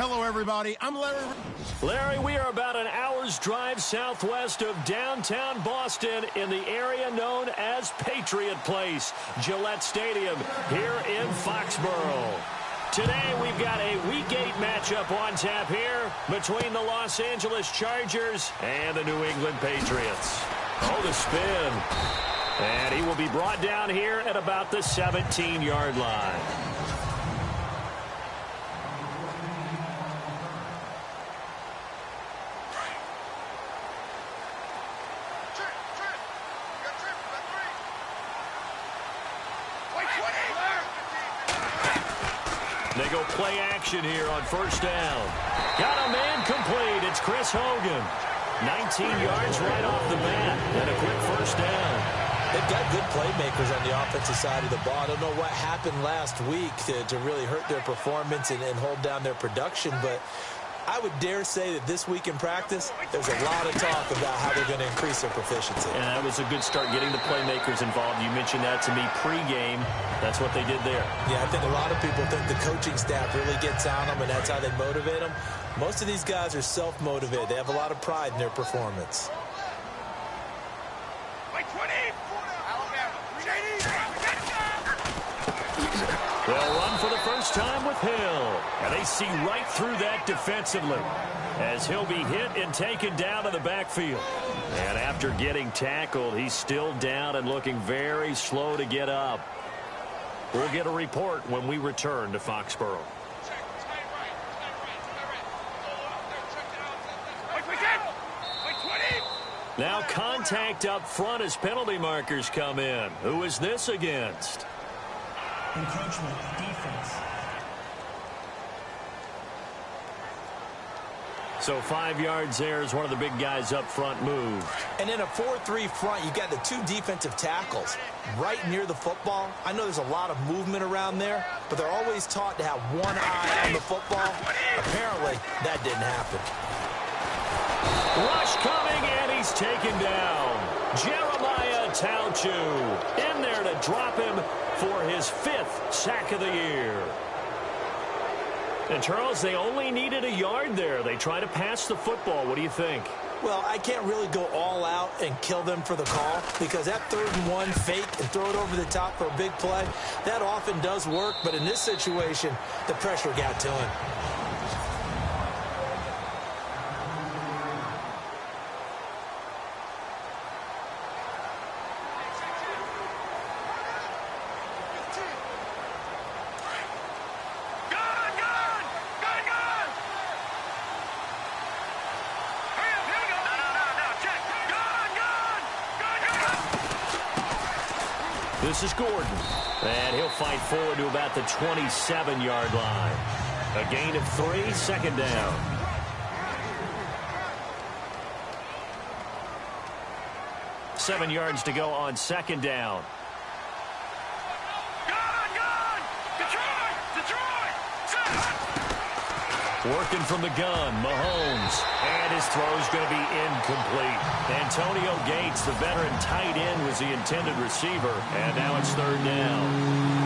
Hello, everybody. I'm Larry. Larry, we are about an hour's drive southwest of downtown Boston in the area known as Patriot Place, Gillette Stadium, here in Foxborough. Today, we've got a Week 8 matchup on tap here between the Los Angeles Chargers and the New England Patriots. Oh, the spin. And he will be brought down here at about the 17-yard line. They go play action here on first down. Got a man complete. It's Chris Hogan. 19 yards right off the bat and a quick first down. They've got good playmakers on the offensive side of the ball. I don't know what happened last week to really hurt their performance and hold down their production, but I would dare say that this week in practice, there's a lot of talk about how they're going to increase their proficiency. And that was a good start, getting the playmakers involved. You mentioned that to me pregame. That's what they did there. Yeah, I think a lot of people think the coaching staff really gets on them, and that's how they motivate them. Most of these guys are self-motivated. They have a lot of pride in their performance. They'll run for the first time with Hill. And they see right through that defensively as he'll be hit and taken down to the backfield. And after getting tackled, he's still down and looking very slow to get up. We'll get a report when we return to Foxborough. Now contact up front as penalty markers come in. Who is this against? Encroachment, defense. So 5 yards there as one of the big guys up front moved. And in a 4-3 front, you got the two defensive tackles right near the football. I know there's a lot of movement around there, but they're always taught to have one eye on the football. Apparently, that didn't happen. Rush coming, and he's taken down. Jeremiah Tauchu in there to drop him for his 5th sack of the year. And, Charles, they only needed a yard there. They try to pass the football. What do you think? Well, I can't really go all out and kill them for the call because that 3rd and 1 fake and throw it over the top for a big play, that often does work. But in this situation, the pressure got to him. This is Gordon, and he'll fight forward to about the 27-yard line. A gain of 3, second down. Seven yards to go on second down. Working from the gun, Mahomes. And his throw's going to be incomplete. Antonio Gates, the veteran tight end, was the intended receiver. And now it's 3rd down.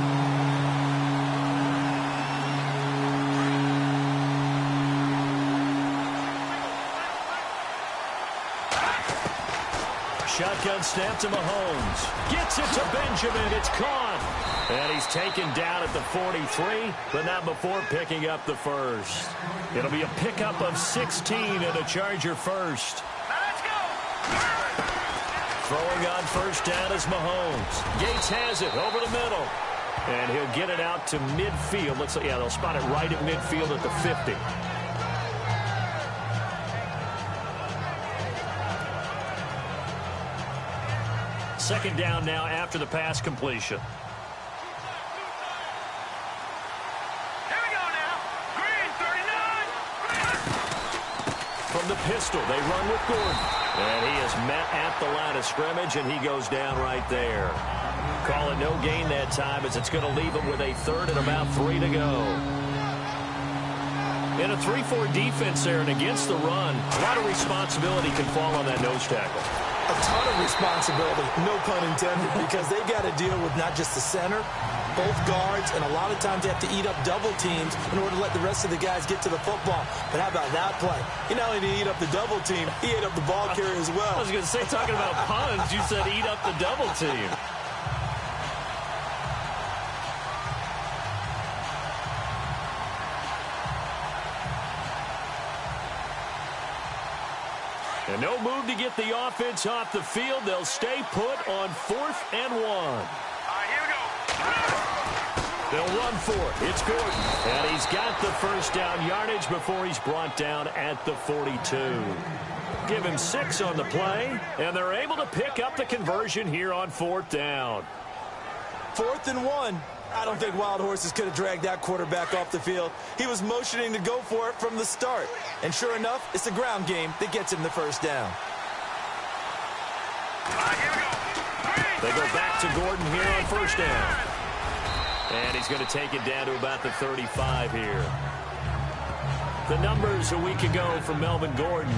Shotgun snap to Mahomes. Gets it to Benjamin. It's caught. And he's taken down at the 43, but not before picking up the first. It'll be a pickup of 16 and a Charger first. Let's go. Throwing on first down is Mahomes. Gates has it over the middle. And he'll get it out to midfield. Looks like, yeah, they'll spot it right at midfield at the 50. Second down now after the pass completion. Here we go now. Green, 39. From the pistol, they run with Gordon. And he is met at the line of scrimmage, and he goes down right there. Call it no gain that time as it's going to leave him with a 3rd and about 3 to go. In a 3-4 defense there and against the run, a lot of responsibility can fall on that nose tackle. a ton of responsibility, no pun intended, because they got to deal with not just the center, both guards, and a lot of times they have to eat up double teams in order to let the rest of the guys get to the football. But how about that play? He not only did he eat up the double team, he ate up the ball carrier as well. I was going to say, talking about puns, you said eat up the double team. And no move to get the offense off the field. They'll stay put on 4th and 1. Here we go. They'll run for it. It's Gordon. And he's got the first down yardage before he's brought down at the 42. Give him 6 on the play, and they're able to pick up the conversion here on 4th down. 4th and 1. I don't think Wild Horses could have dragged that quarterback off the field. He was motioning to go for it from the start. And sure enough, it's the ground game that gets him the first down. Here we go. They go back to Gordon here on first down. And he's going to take it down to about the 35 here. The numbers a week ago from Melvin Gordon.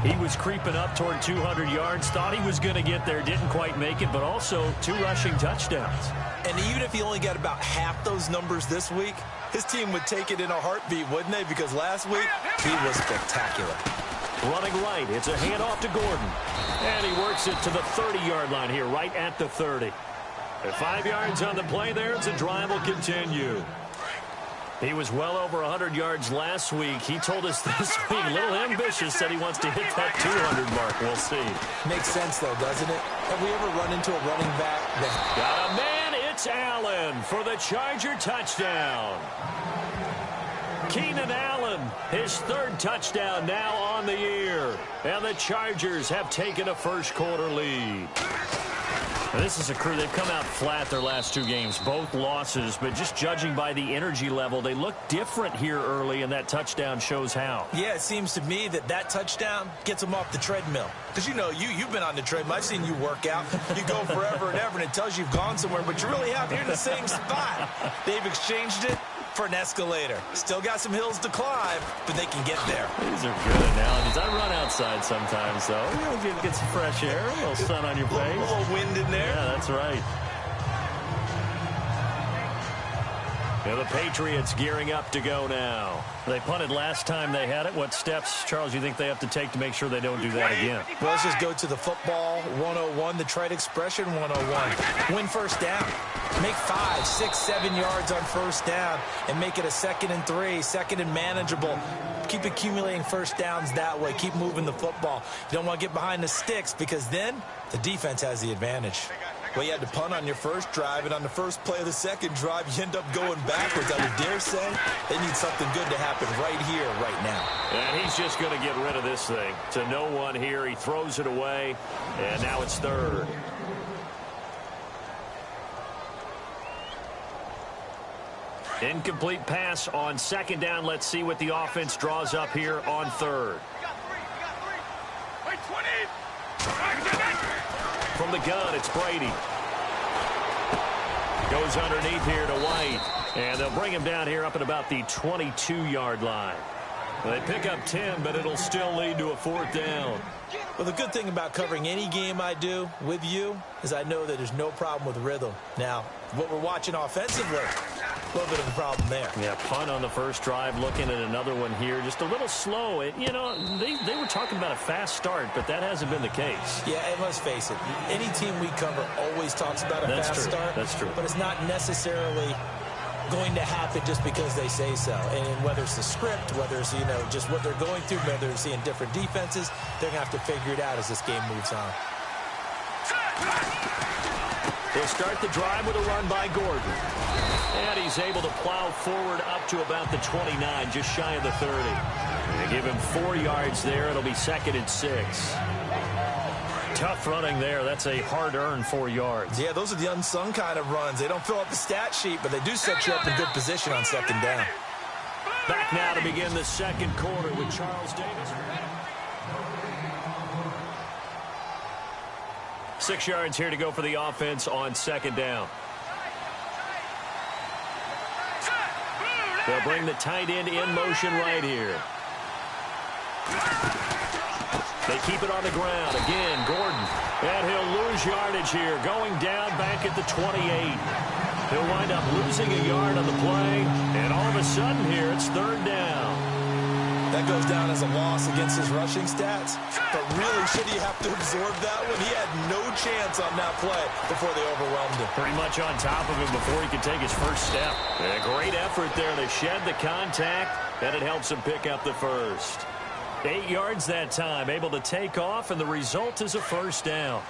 He was creeping up toward 200 yards. Thought he was going to get there. Didn't quite make it, but also 2 rushing touchdowns. And even if he only got about half those numbers this week, his team would take it in a heartbeat, wouldn't they? Because last week, he was spectacular. Running right. It's a handoff to Gordon. And he works it to the 30-yard line here, right at the 30. At 5 yards on the play there, as the drive will continue. He was well over 100 yards last week. He told us this week, a little ambitious, said he wants to hit that 200 mark. We'll see. Makes sense, though, doesn't it? Have we ever run into a running back that... Got a man. It's Allen for the Charger touchdown. Keenan Allen, his 3rd touchdown now on the year. And the Chargers have taken a first-quarter lead. Now, this is a crew. They've come out flat their last 2 games, both losses. But just judging by the energy level, they look different here early, and that touchdown shows how. Yeah, it seems to me that touchdown gets them off the treadmill. Because, you know, you've been on the treadmill. I've seen you work out. You go forever and ever, and it tells you you've gone somewhere, but you really have. You're in the same spot. They've exchanged it for an escalator. Still got some hills to climb, but they can get there. These are good analogies. I run outside sometimes, though. You know, get some fresh air, a little sun on your face. A little wind in there. Yeah, that's right. Yeah, the Patriots gearing up to go now. They punted last time they had it. What steps, Charles, do you think they have to take to make sure they don't do that again? Well, let's just go to the football 101, the trite expression 101. Win first down. Make 5, 6, 7 yards on first down and make it a 2nd and 3, 2nd and manageable. Keep accumulating first downs that way. Keep moving the football. You don't want to get behind the sticks because then the defense has the advantage. Well, you had to punt on your first drive, and on the first play of the second drive, you end up going backwards. I would dare say they need something good to happen right here, right now. And he's just going to get rid of this thing. To no one here. He throws it away, and now it's 3rd. Incomplete pass on 2nd down. Let's see what the offense draws up here on 3rd. Wait, 20. From the gun, it's Brady. Goes underneath here to White. And they'll bring him down here up at about the 22-yard line. They pick up 10, but it'll still lead to a 4th down. Well, the good thing about covering any game I do with you is I know that there's no problem with rhythm. Now, what we're watching offensively, a little bit of a problem there. Yeah, punt on the first drive, looking at another one here. Just a little slow. You know, they were talking about a fast start, but that hasn't been the case. Yeah, and let's face it, any team we cover always talks about a fast start. That's true. But it's not necessarily going to happen just because they say so. And whether it's the script, whether it's, you know, just what they're going through, whether they're seeing different defenses, they're going to have to figure it out as this game moves on. They'll start the drive with a run by Gordon. And he's able to plow forward up to about the 29, just shy of the 30. They give him 4 yards there. It'll be 2nd and 6. Tough running there. That's a hard-earned 4 yards. Yeah, those are the unsung kind of runs. They don't fill up the stat sheet, but they do set you up in good position on 2nd down. Back now to begin the 2nd quarter with Charles Davis. 6 yards here to go for the offense on 2nd down. They'll bring the tight end in motion right here. They keep it on the ground. Again, Gordon. And he'll lose yardage here, going down back at the 28. He'll wind up losing a yard on the play, and all of a sudden here, it's third down. That goes down as a loss against his rushing stats, but really, should he have to absorb that one? He had no chance on that play before they overwhelmed him. Pretty much on top of him before he could take his first step. A great effort there to shed the contact, and it helps him pick up the first. 8 yards that time, able to take off, and the result is a first down.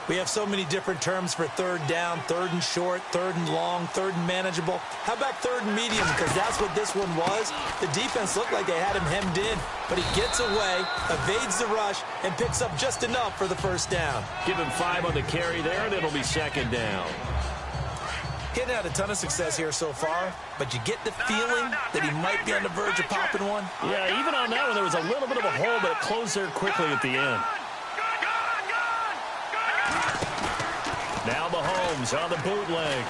We have so many different terms for third down, third and short, third and long, third and manageable. How about third and medium? Because that's what this one was. The defense looked like they had him hemmed in, but he gets away, evades the rush, and picks up just enough for the first down. Give him 5 on the carry there, and it'll be second down. He hadn't had a ton of success here so far, but you get the feeling that he might be on the verge of popping one. Yeah, even on that one, there was a little bit of a hole, but it closed there quickly at the end. Now Mahomes on the bootleg.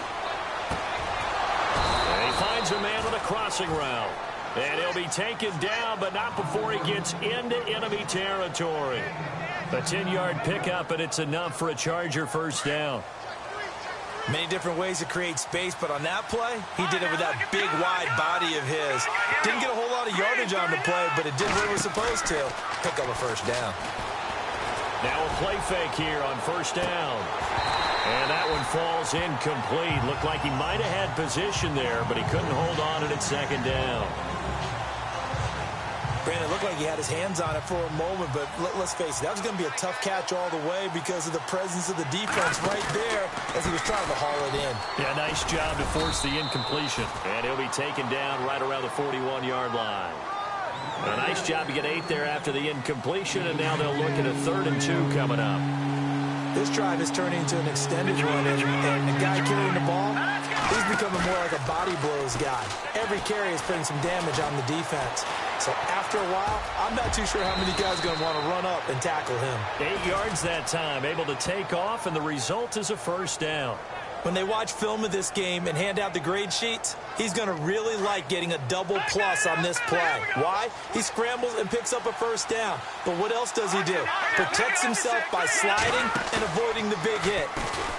And he finds a man with a crossing route. And he'll be taken down, but not before he gets into enemy territory. A 10-yard pickup, and it's enough for a Charger first down. Many different ways to create space, but on that play, he did it with that big, wide body of his. Didn't get a whole lot of yardage on the play, but it did what it was supposed to. Pick up a first down. Now a play fake here on first down. And that one falls incomplete. Looked like he might have had position there, but he couldn't hold on at second down. Brandon, it looked like he had his hands on it for a moment, but let's face it, that was going to be a tough catch all the way because of the presence of the defense right there as he was trying to haul it in. Yeah, nice job to force the incompletion. And he'll be taken down right around the 41-yard line. A nice job to get 8 there after the incompletion, and now they'll look at a 3rd and 2 coming up. This drive is turning into an extended one, and the guy carrying the ball, he's becoming more like a body blows guy. Every carry is putting some damage on the defense. So after a while, I'm not too sure how many guys are going to want to run up and tackle him. 8 yards that time, able to take off, and the result is a first down. When they watch film of this game and hand out the grade sheets, he's going to really like getting a double plus on this play. Why? He scrambles and picks up a first down. But what else does he do? Protects himself by sliding and avoiding the big hit.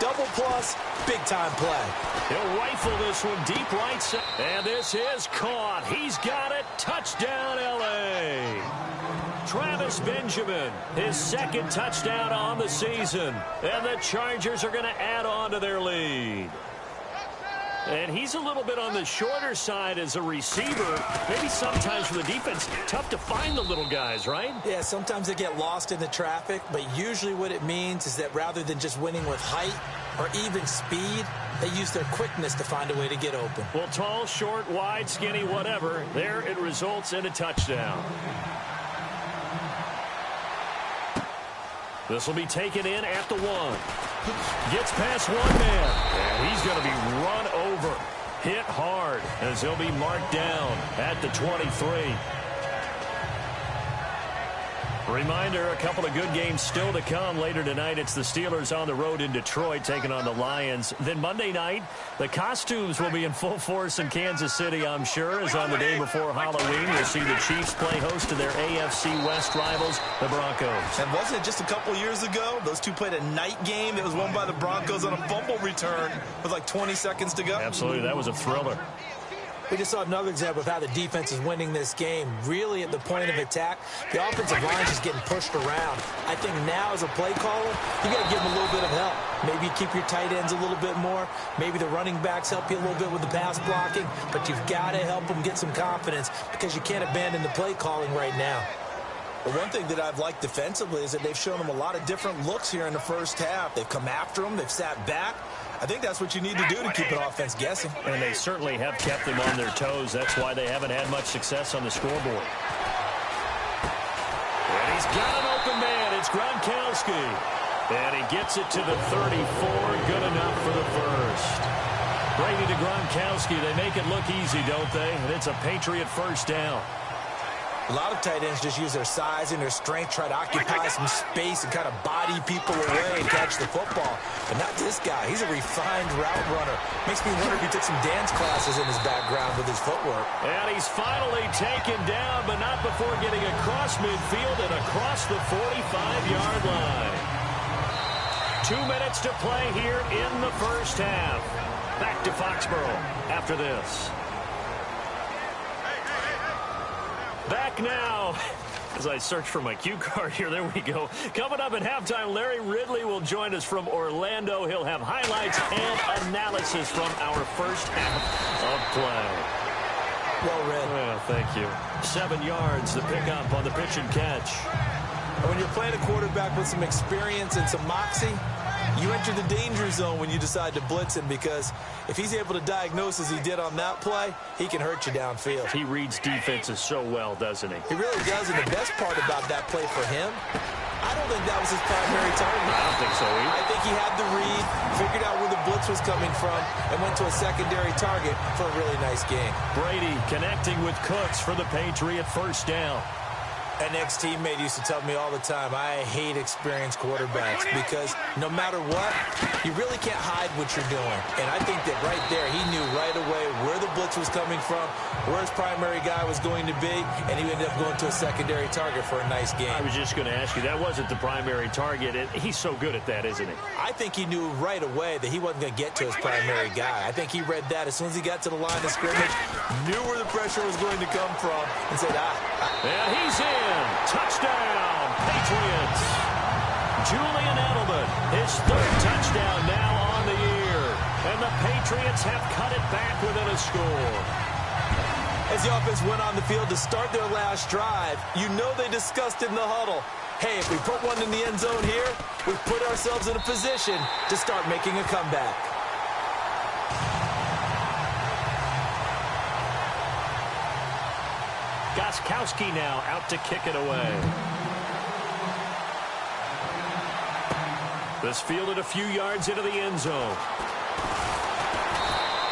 Double plus, big-time play. He'll rifle this one deep right side. And this is caught. He's got it. Touchdown, L.A. Travis Benjamin, his 2nd touchdown on the season. And the Chargers are going to add on to their lead. And he's a little bit on the shorter side as a receiver. Maybe sometimes for the defense, tough to find the little guys, right? Yeah, sometimes they get lost in the traffic, but usually what it means is that rather than just winning with height or even speed, they use their quickness to find a way to get open. Well, tall, short, wide, skinny, whatever, there it results in a touchdown. This will be taken in at the 1. Gets past one man. And he's going to be run over. Hit hard as he'll be marked down at the 23. Reminder, a couple of good games still to come. Later tonight, it's the Steelers on the road in Detroit taking on the Lions. Then Monday night, the costumes will be in full force in Kansas City, I'm sure, as on the day before Halloween, we'll see the Chiefs play host to their AFC West rivals, the Broncos. And wasn't it just a couple years ago, those two played a night game that was won by the Broncos on a fumble return with like 20 seconds to go? Absolutely, that was a thriller. We just saw another example of how the defense is winning this game. Really at the point of attack, the offensive line is just getting pushed around. I think now as a play caller, you got to give them a little bit of help. Maybe keep your tight ends a little bit more. Maybe the running backs help you a little bit with the pass blocking. But you've got to help them get some confidence because you can't abandon the play calling right now. Well, one thing that I've liked defensively is that they've shown them a lot of different looks here in the first half. They've come after them. They've sat back. I think that's what you need to do to keep an offense guessing. And they certainly have kept them on their toes. That's why they haven't had much success on the scoreboard. And he's got an open man. It's Gronkowski. And he gets it to the 34. Good enough for the first. Brady to Gronkowski. They make it look easy, don't they? And it's a Patriot first down. A lot of tight ends just use their size and their strength, try to occupy some space and kind of body people away and catch the football. But not this guy. He's a refined route runner. Makes me wonder if he took some dance classes in his background with his footwork. And he's finally taken down, but not before getting across midfield and across the 45-yard line. 2 minutes to play here in the first half. Back to Foxborough after this. Back now, as I search for my cue card here, there we go. Coming up at halftime, Larry Ridley will join us from Orlando. He'll have highlights and analysis from our first half of play. Well read. Well, thank you. 7 yards, the pickup on the pitch and catch. And when you're playing a quarterback with some experience and some moxie, you enter the danger zone when you decide to blitz him, because if he's able to diagnose as he did on that play, he can hurt you downfield. He reads defenses so well, doesn't he? He really does, and the best part about that play for him, I don't think that was his primary target. I don't think so either. I think he had the read, figured out where the blitz was coming from, and went to a secondary target for a really nice game. Brady connecting with Cooks for the Patriot first down. An ex-teammate used to tell me all the time, I hate experienced quarterbacks, because no matter what, you really can't hide what you're doing. And I think that right there, he knew right away where the blitz was coming from, where his primary guy was going to be, and he ended up going to a secondary target for a nice game. I was just going to ask you, that wasn't the primary target. He's so good at that, isn't he? I think he knew right away that he wasn't going to get to his primary guy. I think he read that as soon as he got to the line of scrimmage, knew where the pressure was going to come from, and said, And he's in. Touchdown, Patriots. Julian Edelman, his 3rd touchdown now on the year. And the Patriots have cut it back within a score. As the offense went on the field to start their last drive, you know they discussed in the huddle, hey, if we put one in the end zone here, we put ourselves in a position to start making a comeback. Gostkowski now out to kick it away. This fielded a few yards into the end zone.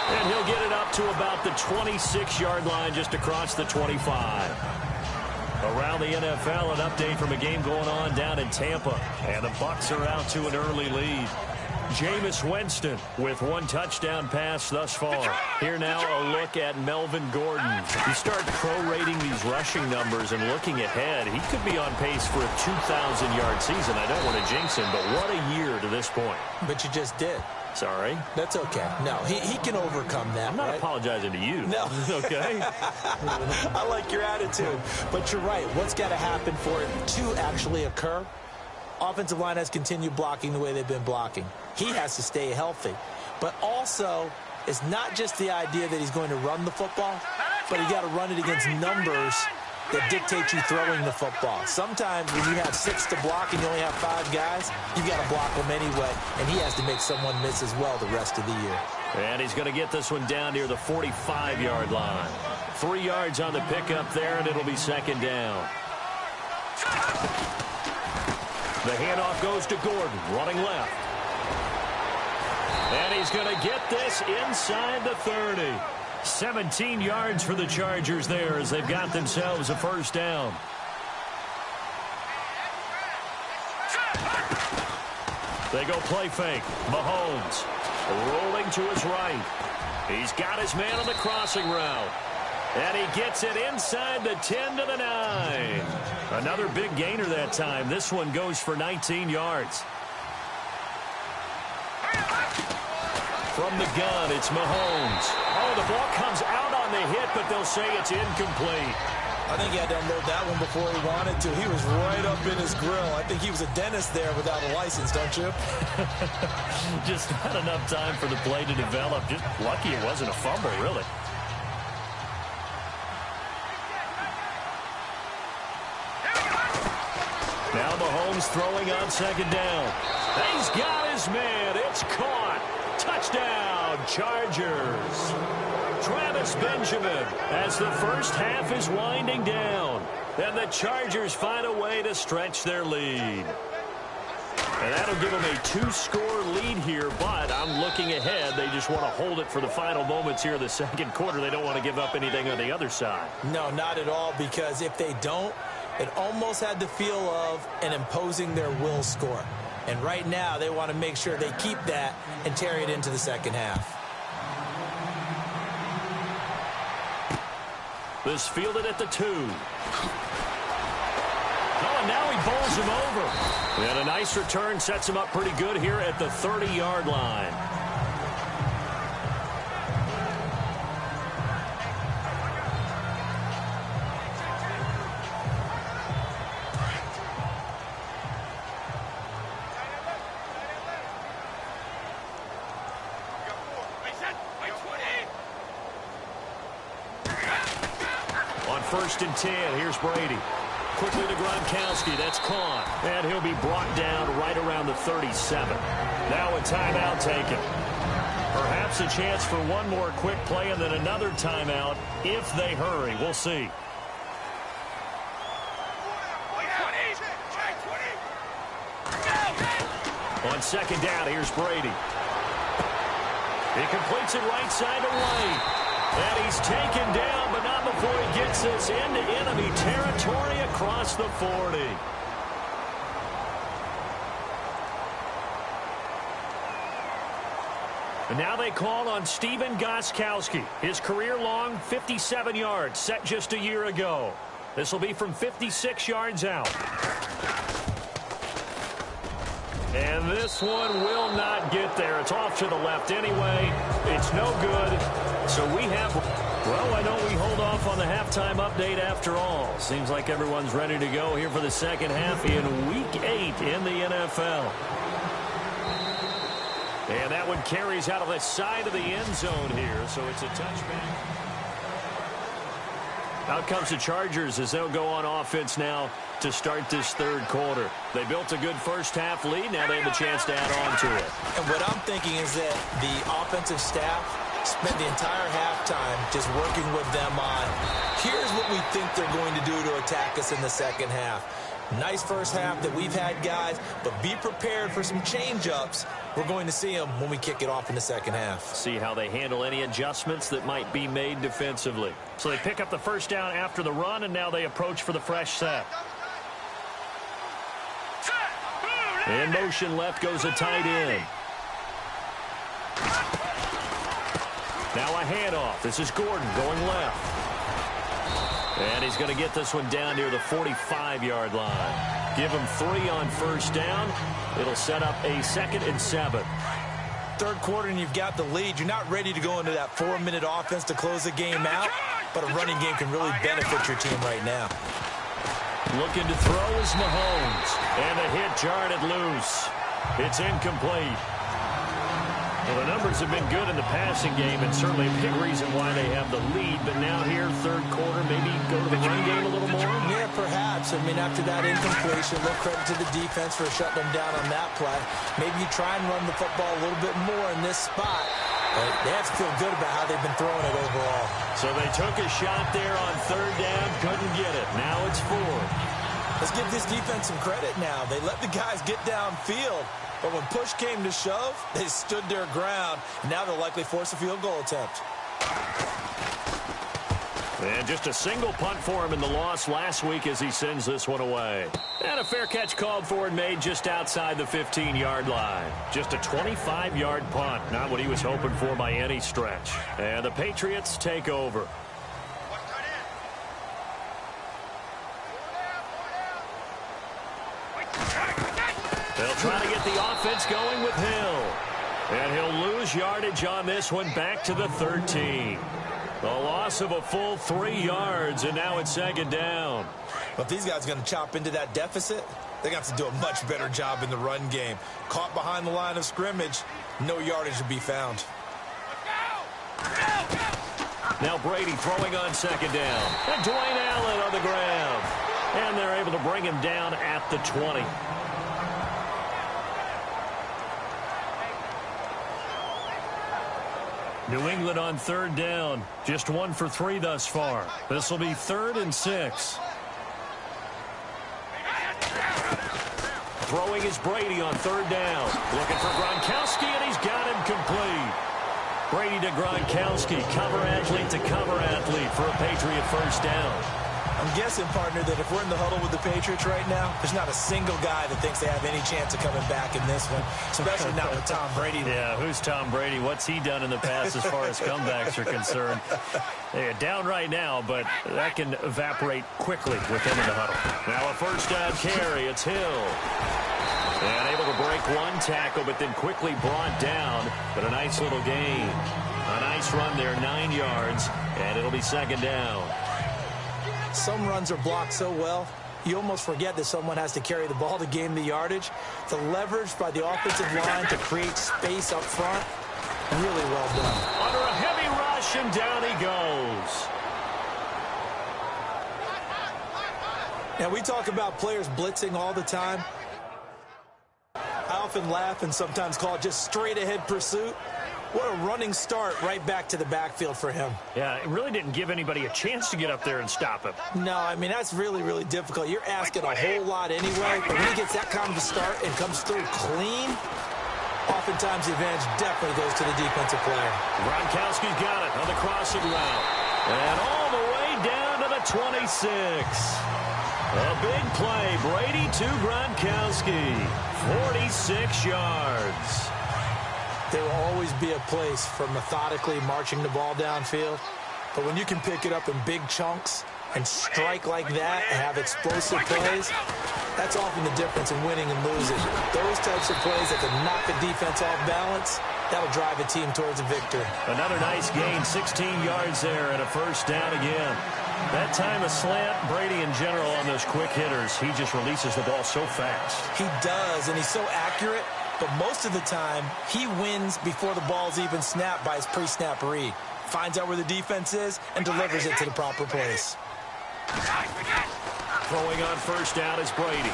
And he'll get it up to about the 26-yard line, just across the 25. Around the NFL, an update from a game going on down in Tampa. And the Bucs are out to an early lead. Jameis Winston with 1 touchdown pass thus far. Here now a look at Melvin Gordon. You start prorating these rushing numbers and looking ahead, he could be on pace for a 2,000-yard season. I don't want to jinx him, but what a year to this point. But you just did. Sorry. That's okay. No, he can overcome that. I'm not apologizing to you. No. Okay? I like your attitude. But you're right. What's got to happen for it to actually occur? Offensive line has continued blocking the way they've been blocking. He has to stay healthy. But also, it's not just the idea that he's going to run the football, but you got to run it against numbers that dictate you throwing the football. Sometimes when you have 6 to block and you only have 5 guys, you've got to block them anyway, and he has to make someone miss as well the rest of the year. And he's going to get this one down near the 45-yard line. 3 yards on the pickup there, and it'll be 2nd down. The handoff goes to Gordon, running left. And he's going to get this inside the 30. 17 yards for the Chargers there as they've got themselves a first down. They go play fake. Mahomes rolling to his right. He's got his man on the crossing route. And he gets it inside the 10 to the 9. Another big gainer that time. This one goes for 19 yards. From the gun, it's Mahomes. Oh, the ball comes out on the hit, but they'll say it's incomplete. I think he had to unload that one before he wanted to. He was right up in his grill. I think he was a dentist there without a license, don't you? Just not enough time for the play to develop. Just lucky it wasn't a fumble, really. Now Mahomes throwing on 2nd down. He's got his man. It's caught. Touchdown, Chargers. Travis Benjamin as the first half is winding down. And the Chargers find a way to stretch their lead. And that'll give them a 2-score lead here, but I'm looking ahead. They just want to hold it for the final moments here of the second quarter. They don't want to give up anything on the other side. No, not at all, because if they don't, it almost had the feel of an imposing their will score. And right now, they want to make sure they keep that and carry it into the second half. This fielded at the 2. Oh, and now he bowls him over. And a nice return sets him up pretty good here at the 30-yard line. On 1st and 10, here's Brady. Quickly to Gronkowski. That's caught. And he'll be brought down right around the 37. Now a timeout taken. Perhaps a chance for one more quick play and then another timeout if they hurry. We'll see. On 2nd down, here's Brady. He completes it right side to White. And he's taken down, but not before he gets this into enemy territory across the 40. And now they call on Stephen Gostkowski. His career-long 57 yards set just a year ago. This will be from 56 yards out. And this one will not get there. It's off to the left anyway. It's no good. So we have, well, why don't we hold off on the halftime update after all? Seems like everyone's ready to go here for the second half in Week 8 in the NFL. And that one carries out of the side of the end zone here, so it's a touchback. Out comes the Chargers as they'll go on offense now to start this third quarter. They built a good first-half lead. Now they have a chance to add on to it. And what I'm thinking is that the offensive staff spent the entire halftime just working with them on, here's what we think they're going to do to attack us in the second half. Nice first half that we've had, guys, but be prepared for some change-ups. We're going to see them when we kick it off in the second half. See how they handle any adjustments that might be made defensively. So they pick up the first down after the run, and now they approach for the fresh set. In motion left goes a tight end. Now a handoff. This is Gordon going left. And he's going to get this one down near the 45-yard line. Give him 3 on first down. It'll set up a 2nd and 7. Third quarter and you've got the lead. You're not ready to go into that 4-minute offense to close the game out, but a running game can really benefit your team right now. Looking to throw is Mahomes. And the hit jarred it loose. It's incomplete. Well, the numbers have been good in the passing game, and certainly a big reason why they have the lead. But now here, third quarter, maybe go to the run game a little more? Yeah, perhaps. I mean, after that incompletion, a little credit to the defense for shutting them down on that play. Maybe you try and run the football a little bit more in this spot. But they have to feel good about how they've been throwing it overall. So they took a shot there on third down, couldn't get it. Now it's 4. Let's give this defense some credit now. They let the guys get downfield. But when push came to shove, they stood their ground. And now they'll likely force a field goal attempt. And just a single punt for him in the loss last week as he sends this one away. And a fair catch called for and made just outside the 15-yard line. Just a 25-yard punt. Not what he was hoping for by any stretch. And the Patriots take over. They'll try to get the offense going with Hill. And he'll lose yardage on this one back to the 13. A loss of a full 3 yards, and now it's 2nd down. But if these guys are going to chop into that deficit, they got to do a much better job in the run game. Caught behind the line of scrimmage, no yardage to be found. Now Brady throwing on 2nd down. And Dwayne Allen on the ground. And they're able to bring him down at the 20. New England on 3rd down. Just 1 for 3 thus far. This will be 3rd and 6. Throwing is Brady on third down. Looking for Gronkowski, and he's got him complete. Brady to Gronkowski, cover athlete to cover athlete for a Patriot first down. I'm guessing, partner, that if we're in the huddle with the Patriots right now, there's not a single guy that thinks they have any chance of coming back in this one, especially not with Tom Brady. Yeah, who's Tom Brady? What's he done in the past as far as comebacks are concerned? They're down right now, but that can evaporate quickly with him in the huddle. Now a first down carry. It's Hill. And able to break one tackle, but then quickly brought down. But a nice little gain. A nice run there, 9 yards, and it'll be second down. Some runs are blocked so well, you almost forget that someone has to carry the ball to gain the yardage. The leverage by the offensive line to create space up front, really well done. Under a heavy rush, and down he goes. Now, we talk about players blitzing all the time. I often laugh and sometimes call it just straight-ahead pursuit. What a running start right back to the backfield for him. Yeah, it really didn't give anybody a chance to get up there and stop him. No, I mean, that's really, really difficult. You're asking a whole lot anyway, but when he gets that kind of a start and comes through clean, oftentimes the advantage definitely goes to the defensive player. Gronkowski's got it on the crossing route. And all the way down to the 26. A big play. Brady to Gronkowski. 46 yards. There will always be a place for methodically marching the ball downfield. But when you can pick it up in big chunks and strike like that and have explosive plays, that's often the difference in winning and losing. Those types of plays that can knock the defense off balance, that'll drive a team towards a victory. Another nice gain, 16 yards there, and a first down again. That time a slant. Brady in general on those quick hitters, he just releases the ball so fast. He does, and he's so accurate. But most of the time, he wins before the ball's even snapped by his pre-snap read. Finds out where the defense is and delivers it to the proper place. Throwing on first down is Brady.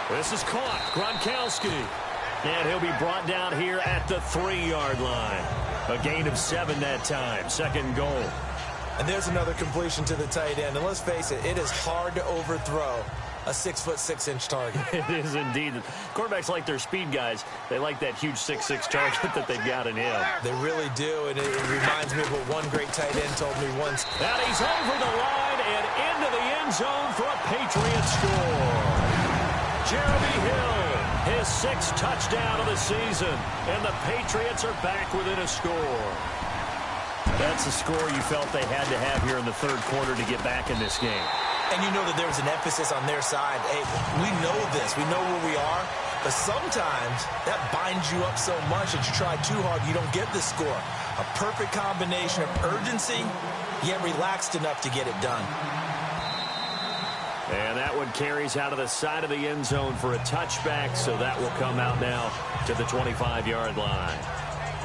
This is caught. Gronkowski. And he'll be brought down here at the 3-yard line. A gain of 7 that time. Second goal. And there's another completion to the tight end. And let's face it, it is hard to overthrow a 6'6" target. It is indeed. Quarterbacks like their speed guys. They like that huge 6'6" target that they've got in him. They really do, and it reminds me of what one great tight end told me once. And he's over the line and into the end zone for a Patriot score. Jeremy Hill, his 6th touchdown of the season, and the Patriots are back within a score. That's a score you felt they had to have here in the third quarter to get back in this game. And you know that there's an emphasis on their side. Hey, we know this. We know where we are. But sometimes that binds you up so much that you try too hard, you don't get the score. A perfect combination of urgency, yet relaxed enough to get it done. And that one carries out of the side of the end zone for a touchback, so that will come out now to the 25-yard line.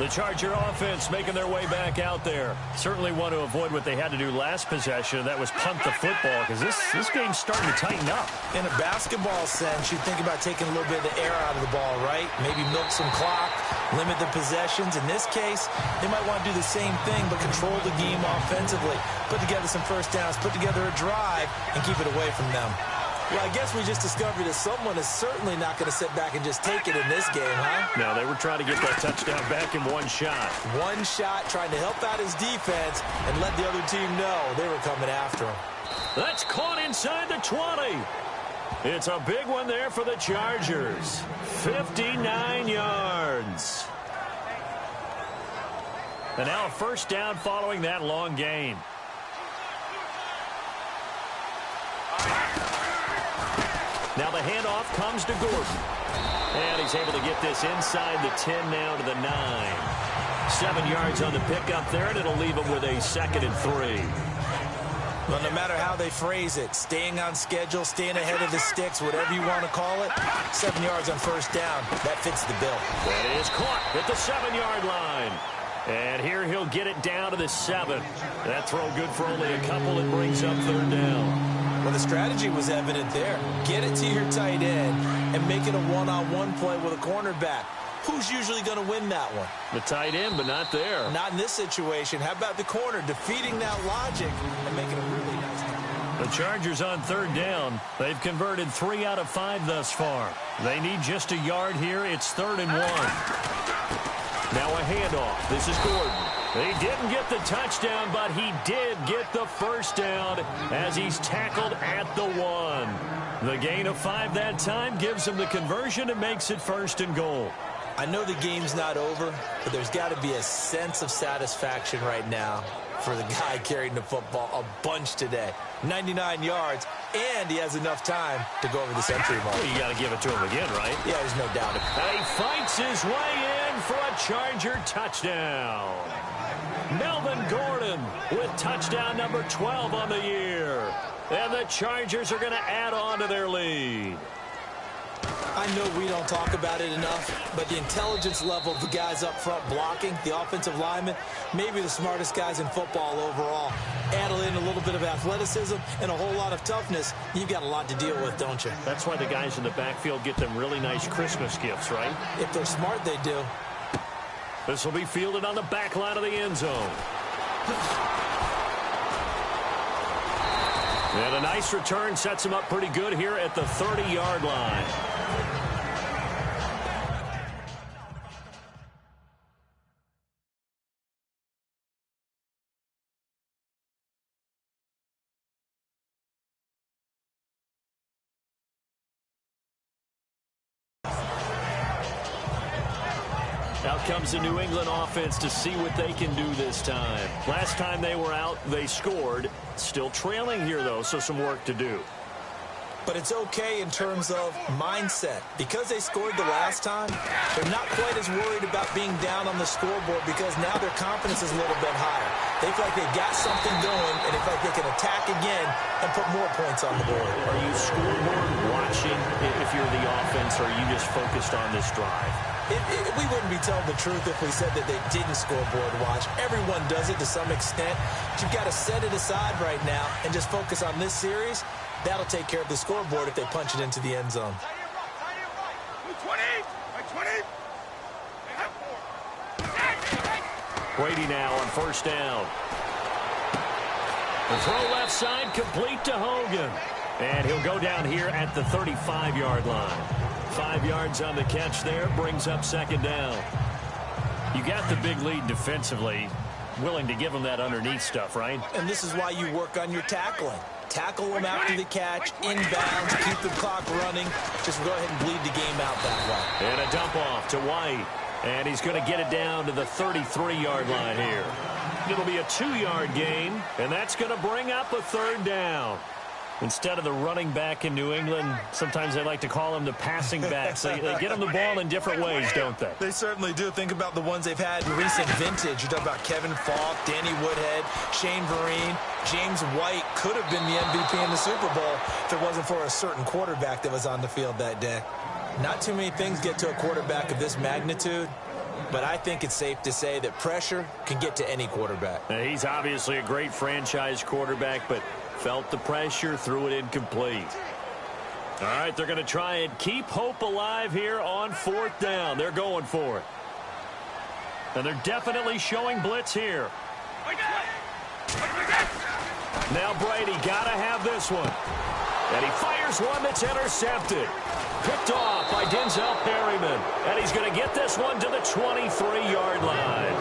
The Charger offense making their way back out there. Certainly want to avoid what they had to do last possession. That was punt the football, because this game's starting to tighten up. In a basketball sense, you think about taking a little bit of the air out of the ball, right? Maybe milk some clock, limit the possessions. In this case, they might want to do the same thing, but control the game offensively. Put together some first downs, put together a drive, and keep it away from them. Well, I guess we just discovered that someone is certainly not going to sit back and just take it in this game, huh? No, they were trying to get that touchdown back in one shot. One shot, trying to help out his defense and let the other team know they were coming after him. That's caught inside the 20. It's a big one there for the Chargers. 59 yards. And now a first down following that long gain. Now the handoff comes to Gordon. And he's able to get this inside the 10 now to the 9. 7 yards on the pickup there, and it'll leave him with a 2nd and 3. Well, no matter how they phrase it, staying on schedule, staying ahead of the sticks, whatever you want to call it, 7 yards on first down, that fits the bill. That is caught at the 7-yard line. And here he'll get it down to the 7. That throw good for only a couple. It brings up third down. Well, the strategy was evident there. Get it to your tight end and make it a one-on-one play with a cornerback. Who's usually going to win that one? The tight end, but not there. Not in this situation. How about the corner defeating that logic and making a really nice play? The Chargers on third down. They've converted 3 out of 5 thus far. They need just a yard here. It's 3rd and 1. Now a handoff. This is Gordon. He didn't get the touchdown, but he did get the first down as he's tackled at the 1. The gain of 5 that time gives him the conversion and makes it 1st and goal. I know the game's not over, but there's got to be a sense of satisfaction right now for the guy carrying the football a bunch today. 99 yards, and he has enough time to go over the century mark. Well, you got to give it to him again, right? Yeah, there's no doubt. And he fights his way in for a Charger touchdown. Melvin Gordon with touchdown number 12 on the year. And the Chargers are going to add on to their lead. I know we don't talk about it enough, but the intelligence level of the guys up front blocking, the offensive linemen, maybe the smartest guys in football overall. Add in a little bit of athleticism and a whole lot of toughness, you've got a lot to deal with, don't you? That's why the guys in the backfield get them really nice Christmas gifts, right? If they're smart, they do. This will be fielded on the back line of the end zone. And a nice return sets him up pretty good here at the 30-yard line. Out comes the New England offense to see what they can do this time. Last time they were out, they scored. Still trailing here, though, so some work to do. But it's okay in terms of mindset. Because they scored the last time, they're not quite as worried about being down on the scoreboard because now their confidence is a little bit higher. They feel like they've got something going, and they feel like they can attack again and put more points on the board. Are you scoreboard watching if you're the offense, or are you just focused on this drive? We wouldn't be telling the truth if we said that they didn't scoreboard watch. Everyone does it to some extent. But you've got to set it aside right now and just focus on this series. That'll take care of the scoreboard if they punch it into the end zone. 20. Brady now on first down. The throw left side complete to Hogan. And he'll go down here at the 35-yard line. 5 yards on the catch there, brings up second down. You got the big lead defensively. Willing to give them that underneath stuff, right? And this is why you work on your tackling. Tackle them after the catch, inbounds, keep the clock running. Just go ahead and bleed the game out that way. And a dump off to White. And he's going to get it down to the 33-yard line here. It'll be a 2-yard gain, and that's going to bring up a third down. Instead of the running back in New England, sometimes they like to call them the passing backs. They get them the ball in different ways, don't they? They certainly do. Think about the ones they've had in recent vintage. You talk about Kevin Falk, Danny Woodhead, Shane Vereen, James White could have been the MVP in the Super Bowl if it wasn't for a certain quarterback that was on the field that day. Not too many things get to a quarterback of this magnitude, but I think it's safe to say that pressure can get to any quarterback. Now, he's obviously a great franchise quarterback, but felt the pressure, threw it incomplete. All right, they're going to try and keep hope alive here on fourth down. They're going for it. And they're definitely showing blitz here. Now Brady got to have this one. And he fires one that's intercepted. Picked off by Denzel Perryman. And he's going to get this one to the 23-yard line.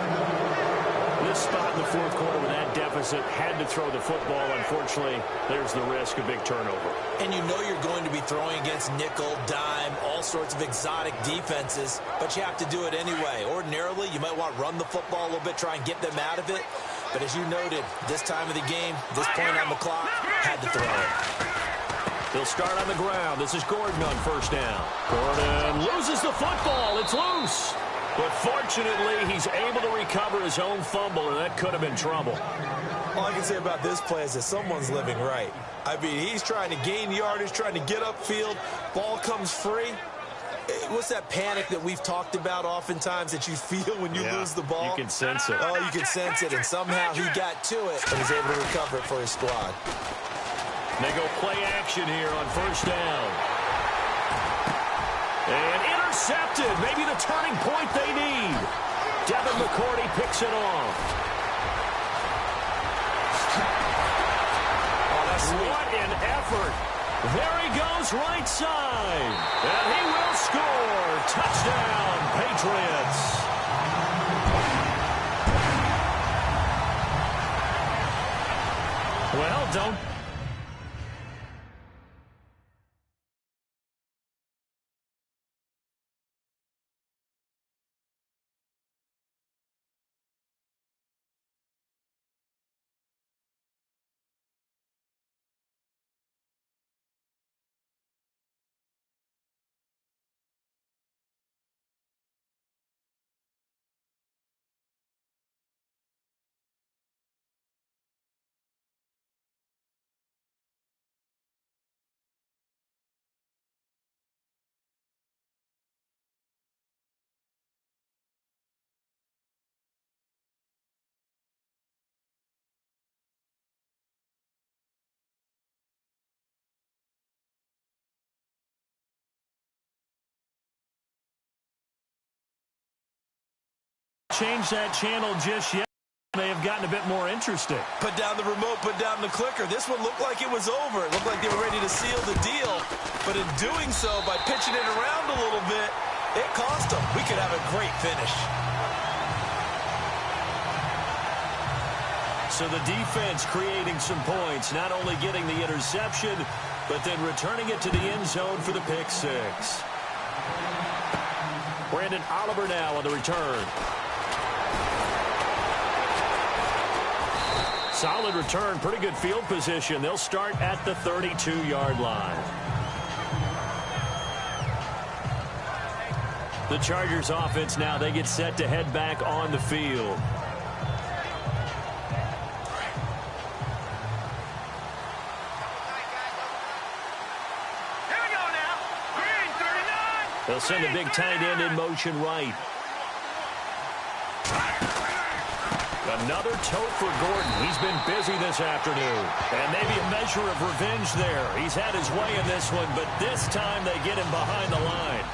This spot in the fourth quarter with that deficit, had to throw the football. Unfortunately, there's the risk of big turnover. And you know you're going to be throwing against nickel, dime, all sorts of exotic defenses, but you have to do it anyway. Ordinarily, you might want to run the football a little bit, try and get them out of it. But as you noted, this time of the game, this point on the clock, had to throw it. They'll start on the ground. This is Gordon on first down. Gordon loses the football. It's loose. But fortunately, he's able to recover his own fumble, and that could have been trouble. All I can say about this play is that someone's living right. I mean, he's trying to gain yardage, trying to get upfield. Ball comes free. What's that panic that we've talked about oftentimes that you feel when you lose the ball? You can sense it. Oh, you can sense it, and somehow he got to it and was able to recover it for his squad. They go play action here on first down. And intercepted. Maybe the turning point they need. Devin McCourty picks it off. Oh, What an effort. There he goes right side. And he will score. Touchdown, Patriots. Well, don't... change that channel just yet. They have gotten a bit more interesting. Put down the remote, put down the clicker. This one looked like it was over. It looked like they were ready to seal the deal. But in doing so, by pitching it around a little bit, it cost them. We could have a great finish. So the defense creating some points, not only getting the interception, but then returning it to the end zone for the pick six. Brandon Oliver now on the return. Solid return, pretty good field position. They'll start at the 32-yard line. The Chargers offense now, they get set to head back on the field. Here we go now. Green, 39. They'll send a big tight end in motion right. Another tote for Gordon. He's been busy this afternoon. And maybe a measure of revenge there. He's had his way in this one, but this time they get him behind the line.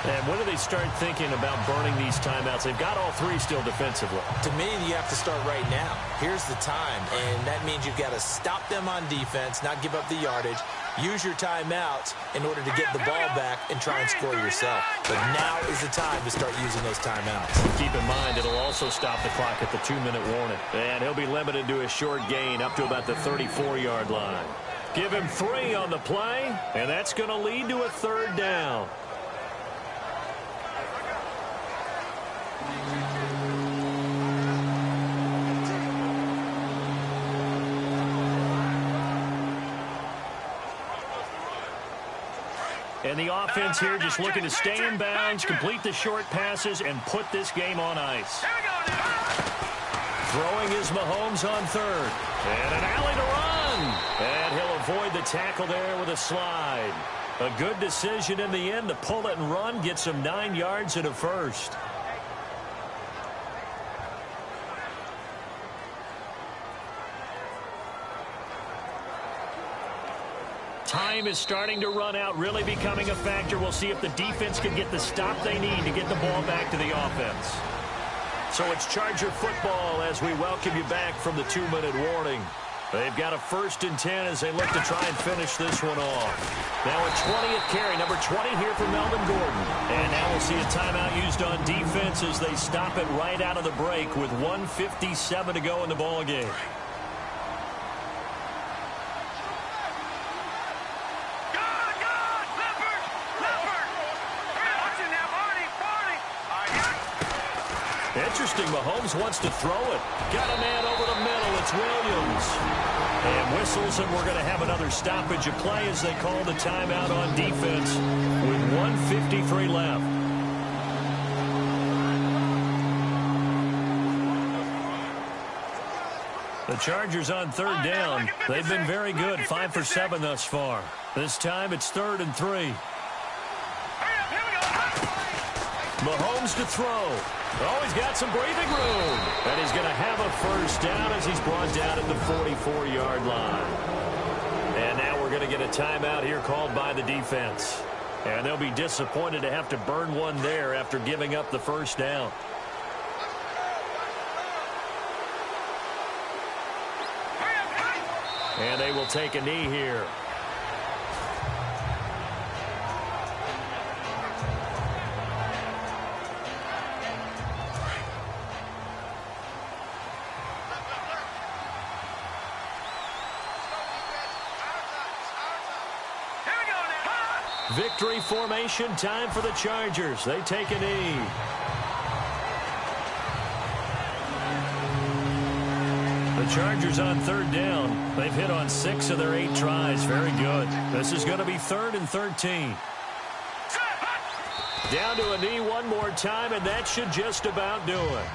And when do they start thinking about burning these timeouts? They've got all three still defensively. To me, you have to start right now. Here's the time, and that means you've got to stop them on defense, not give up the yardage, use your timeouts in order to get the ball back and try and score yourself. But now is the time to start using those timeouts. Keep in mind, it'll also stop the clock at the 2-minute warning. And he'll be limited to a short gain up to about the 34-yard line. Give him 3 on the play, and that's going to lead to a third down. And the offense here just looking to stay in bounds, complete the short passes, and put this game on ice. Throwing is Mahomes on third. And an alley to run. And he'll avoid the tackle there with a slide. A good decision in the end to pull it and run, gets him 9 yards and a first. Time is starting to run out, really becoming a factor. We'll see if the defense can get the stop they need to get the ball back to the offense. So it's Charger football as we welcome you back from the 2-minute warning. They've got a 1st and 10 as they look to try and finish this one off. Now a 20th carry, number 20 here for Melvin Gordon. And now we'll see a timeout used on defense as they stop it right out of the break with 1:57 to go in the ball game. Interesting, Mahomes wants to throw it. Got a man over the middle. It's Williams. And whistles, and we're going to have another stoppage of play as they call the timeout on defense with 1:53 left. The Chargers on third down. They've been very good, 5 for 7 thus far. This time it's 3rd and 3. Mahomes to throw. Oh, he's got some breathing room. And he's going to have a first down as he's brought down at the 44-yard line. And now we're going to get a timeout here called by the defense. And they'll be disappointed to have to burn one there after giving up the first down. And they will take a knee here. Victory formation, time for the Chargers. They take a knee. The Chargers on third down. They've hit on 6 of their 8 tries. Very good. This is going to be 3rd and 13. Down to a knee one more time, and that should just about do it.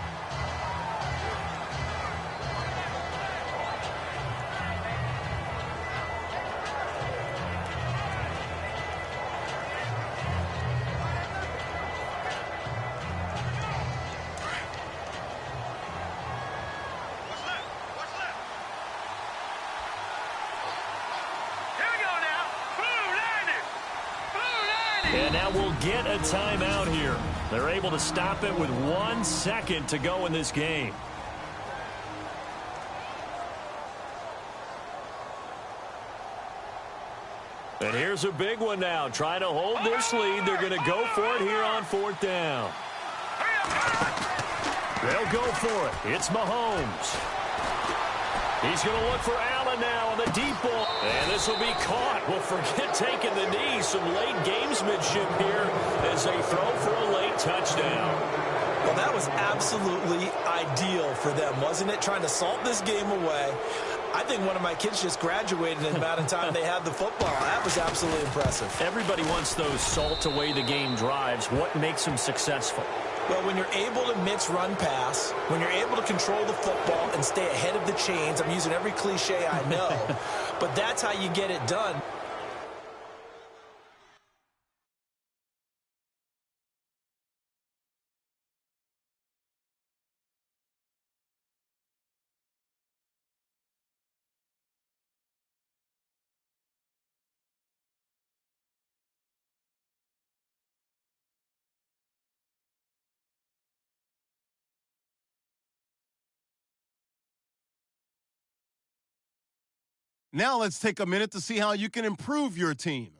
And now we'll get a timeout here. They're able to stop it with 1 second to go in this game. And here's a big one now. Trying to hold this lead. They're going to go for it here on 4th down. They'll go for it. It's Mahomes. He's going to look for Allen now on the deep ball. And this will be caught. Well, forget taking the knee. Some late gamesmanship here as they throw for a late touchdown. Well, that was absolutely ideal for them, wasn't it? Trying to salt this game away. I think one of my kids just graduated in the amount of time they had the football. That was absolutely impressive. Everybody wants those salt away the game drives. What makes them successful? Well, when you're able to mix run pass, when you're able to control the football and stay ahead of the chains, I'm using every cliche I know, but that's how you get it done. Now let's take a minute to see how you can improve your team.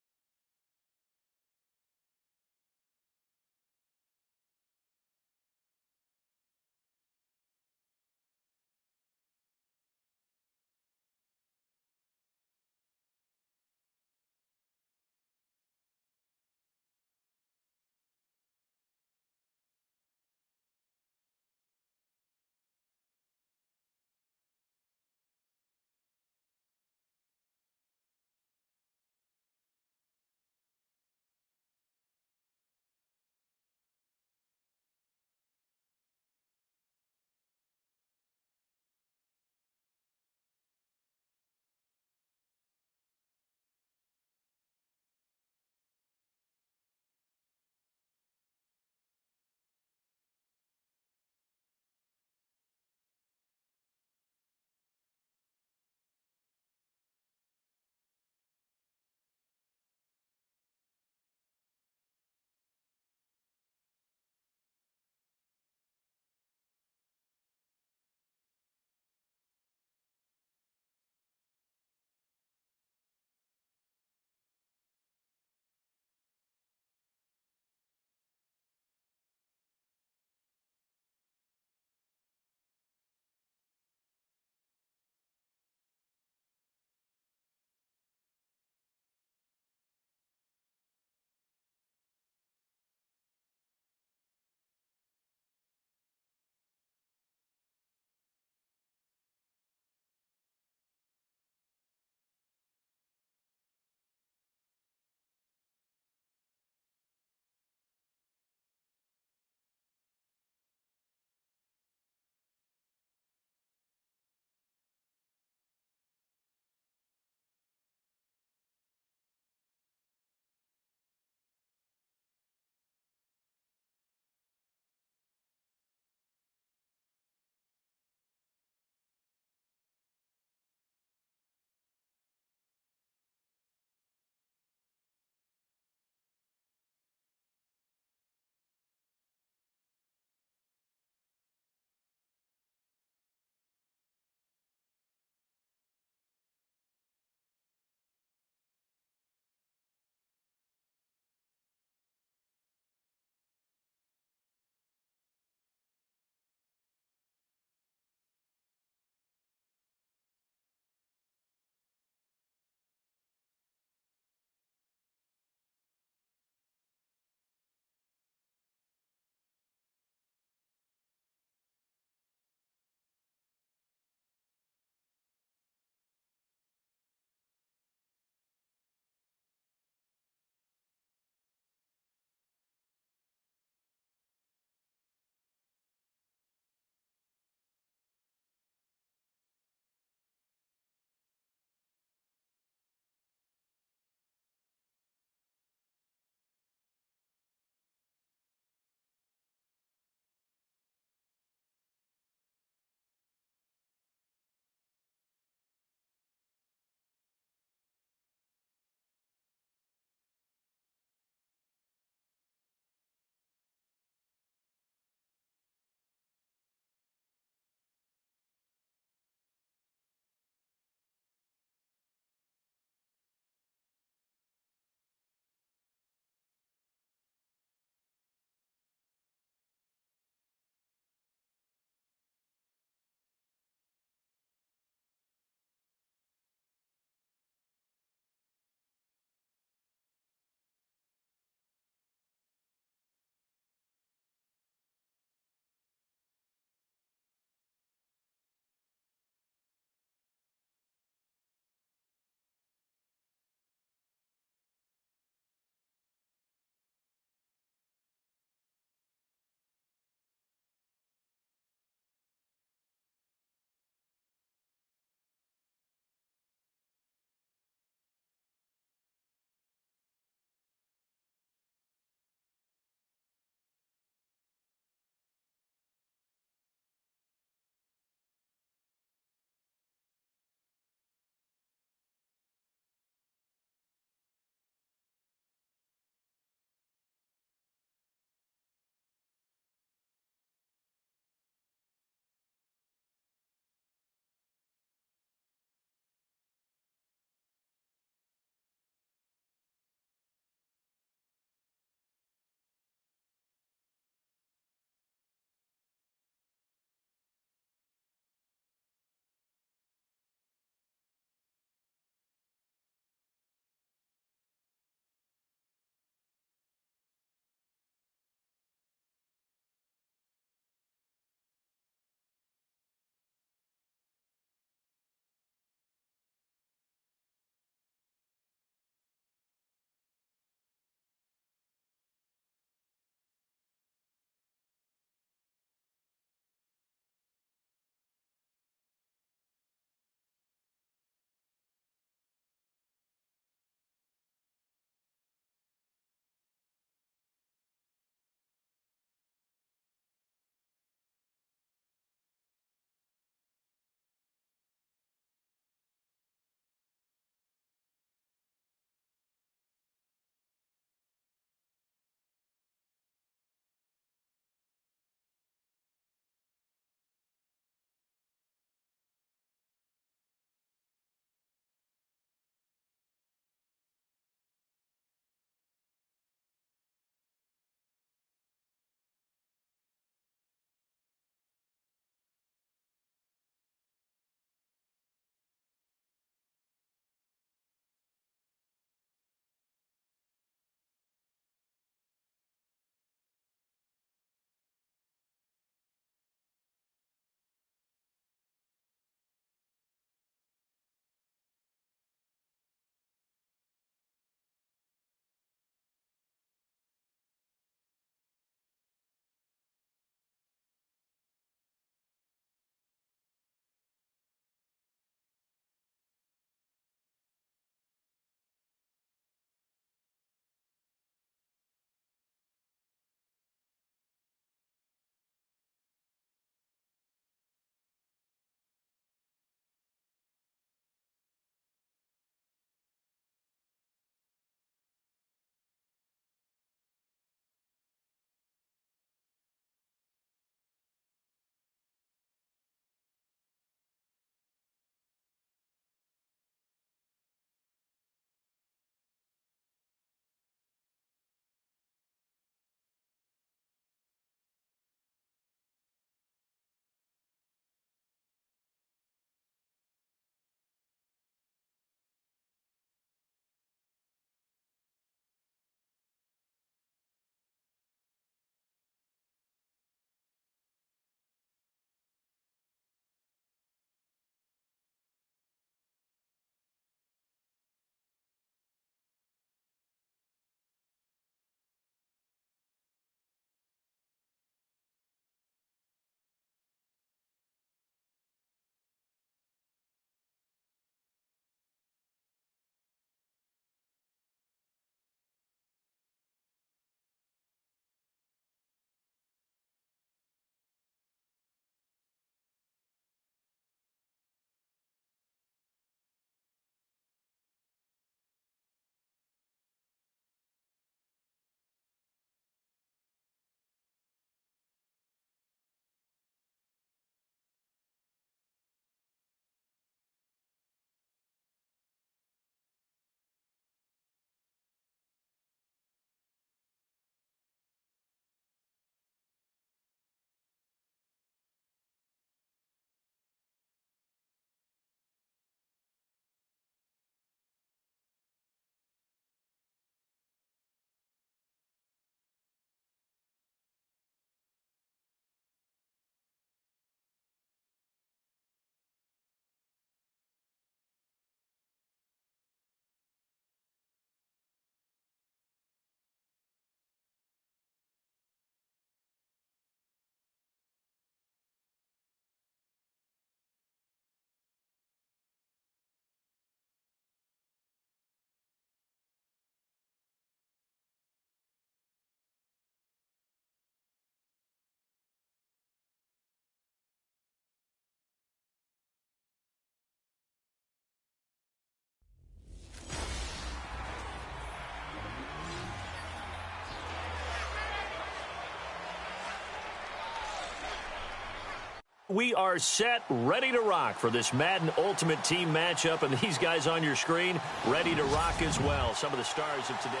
We are set, ready to rock for this Madden Ultimate Team matchup, and these guys on your screen ready to rock as well. Some of the stars of today's...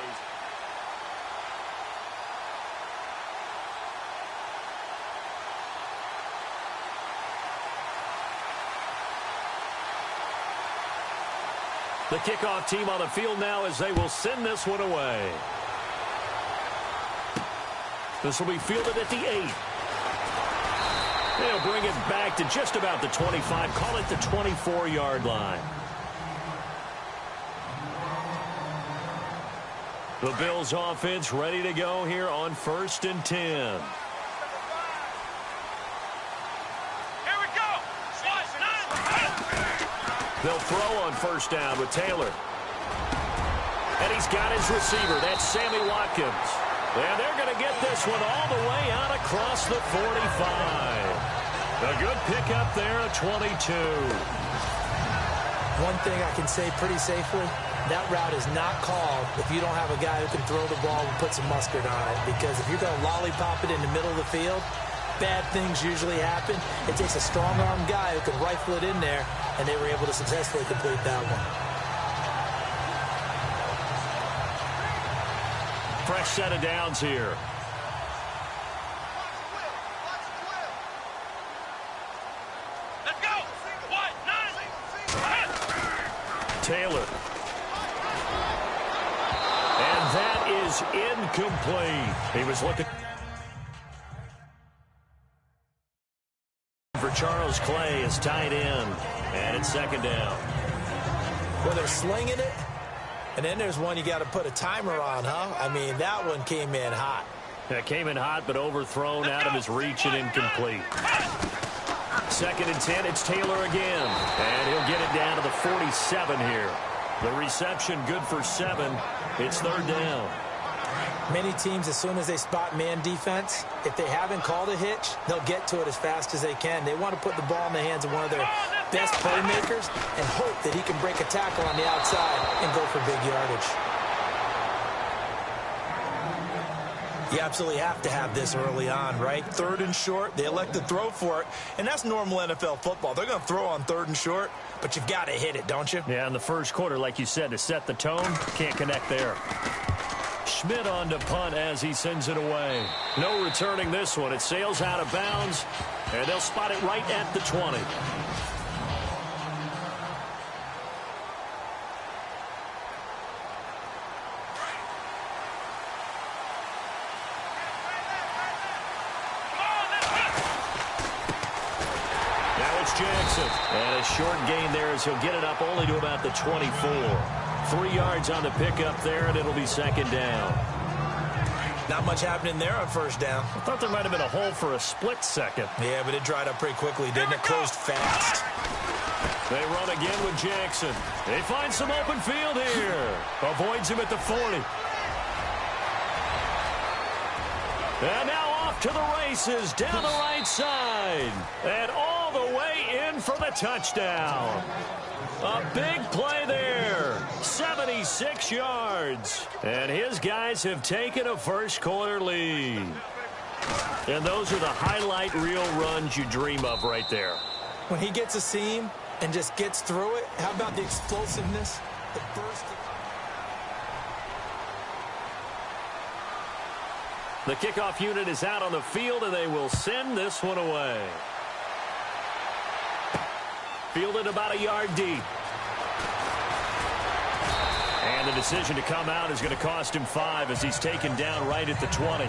The kickoff team on the field now as they will send this one away. This will be fielded at the 8. They'll bring it back to just about the 25. Call it the 24-yard line. The Bills offense ready to go here on 1st and 10. They'll throw on 1st down with Taylor. And he's got his receiver. That's Sammy Watkins. And they're going to get this one all the way out across the 45. A good pickup there at 22. One thing I can say pretty safely, that route is not called if you don't have a guy who can throw the ball and put some mustard on it. Because if you're going to lollipop it in the middle of the field, bad things usually happen. It takes a strong-arm guy who can rifle it in there, and they were able to successfully complete that one. Fresh set of downs here. Let's go. What? 9. Taylor. And that is incomplete. He was looking for Charles Clay is tight end. And it's 2nd down. Well, they're slinging it. And then there's one you got to put a timer on, huh? I mean, that one came in hot. It came in hot, but overthrown out of his reach and incomplete. 2nd and 10, it's Taylor again. And he'll get it down to the 47 here. The reception good for 7. It's 3rd down. Many teams, as soon as they spot man defense, if they haven't called a hitch, they'll get to it as fast as they can. They want to put the ball in the hands of one of their best playmakers and hope that he can break a tackle on the outside and go for big yardage. You absolutely have to have this early on, right? 3rd and short, they elect to throw for it, and that's normal NFL football. They're going to throw on 3rd and short, but you've got to hit it, don't you? Yeah, in the first quarter, like you said, to set the tone, can't connect there. Schmidt on to punt as he sends it away. No returning this one. It sails out of bounds, and they'll spot it right at the 20. Now it's Jackson. And a short gain there as he'll get it up only to about the 24. 3 yards on the pickup there, and it'll be 2nd down. Not much happening there on 1st down. I thought there might have been a hole for a split second. Yeah, but it dried up pretty quickly, didn't it? Closed fast. They run again with Jackson. They find some open field here. Avoids him at the 40. And now off to the races down the right side. And all the way in for the touchdown. A big play there. 76 yards. And his guys have taken a first quarter lead. And those are the highlight reel runs you dream of right there. When he gets a seam and just gets through it, how about the explosiveness? The burst. The kickoff unit is out on the field, and they will send this one away. Fielded about a yard deep. And the decision to come out is going to cost him 5 as he's taken down right at the 20.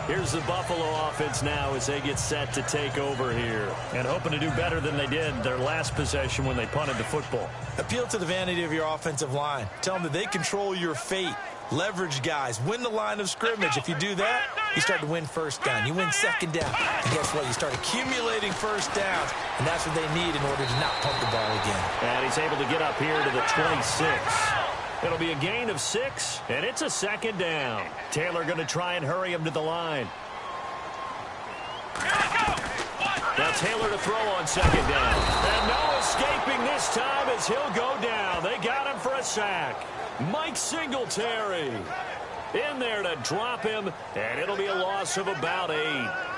Here's the Buffalo offense now as they get set to take over here. And hoping to do better than they did their last possession when they punted the football. Appeal to the vanity of your offensive line. Tell them that they control your fate. Leverage guys. Win the line of scrimmage. If you do that, you start to win 1st down. You win 2nd down. And guess what? You start accumulating 1st downs. And that's what they need in order to not pump the ball again. And he's able to get up here to the 26. It'll be a gain of 6, and it's a 2nd down. Taylor going to try and hurry him to the line. Now Taylor to throw on 2nd down. And no escaping this time as he'll go down. They got him for a sack. Mike Singletary. in there to drop him, and it'll be a loss of about 8.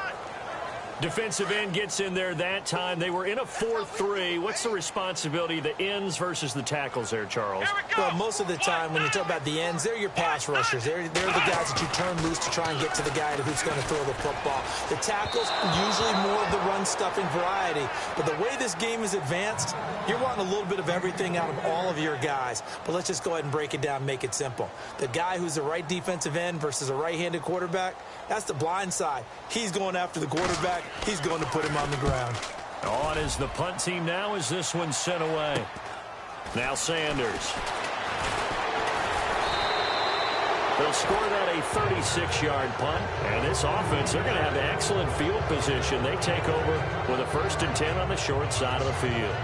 Defensive end gets in there that time. They were in a 4-3. What's the responsibility of the ends versus the tackles there, Charles? Well, most of the time when you talk about the ends, they're your pass rushers. They're the guys that you turn loose to try and get to the guy who's going to throw the football. The tackles, usually more of the run-stuffing variety. But the way this game is advanced, you're wanting a little bit of everything out of all of your guys. But let's just go ahead and break it down and make it simple. The guy who's the right defensive end versus a right-handed quarterback, that's the blind side. He's going after the quarterback. He's going to put him on the ground. On is the punt team now as this one's sent away. Now Sanders. They'll score that a 36-yard punt. And this offense, they're going to have excellent field position. They take over with a 1st and 10 on the short side of the field.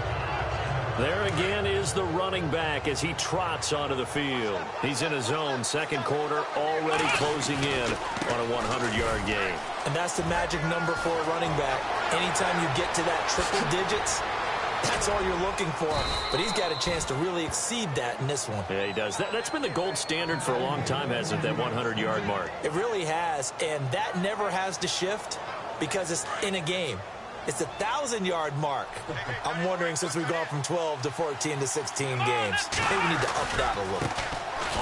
There again is the running back as he trots onto the field. He's in his zone, second quarter, already closing in on a 100-yard game. And that's the magic number for a running back. Anytime you get to that triple digits, that's all you're looking for. But he's got a chance to really exceed that in this one. Yeah, he does. That's been the gold standard for a long time, hasn't it, that 100-yard mark? It really has, and that never has to shift because it's in a game. It's a 1,000-yard mark. I'm wondering, since we've gone from 12 to 14 to 16 games, maybe we need to up that a little.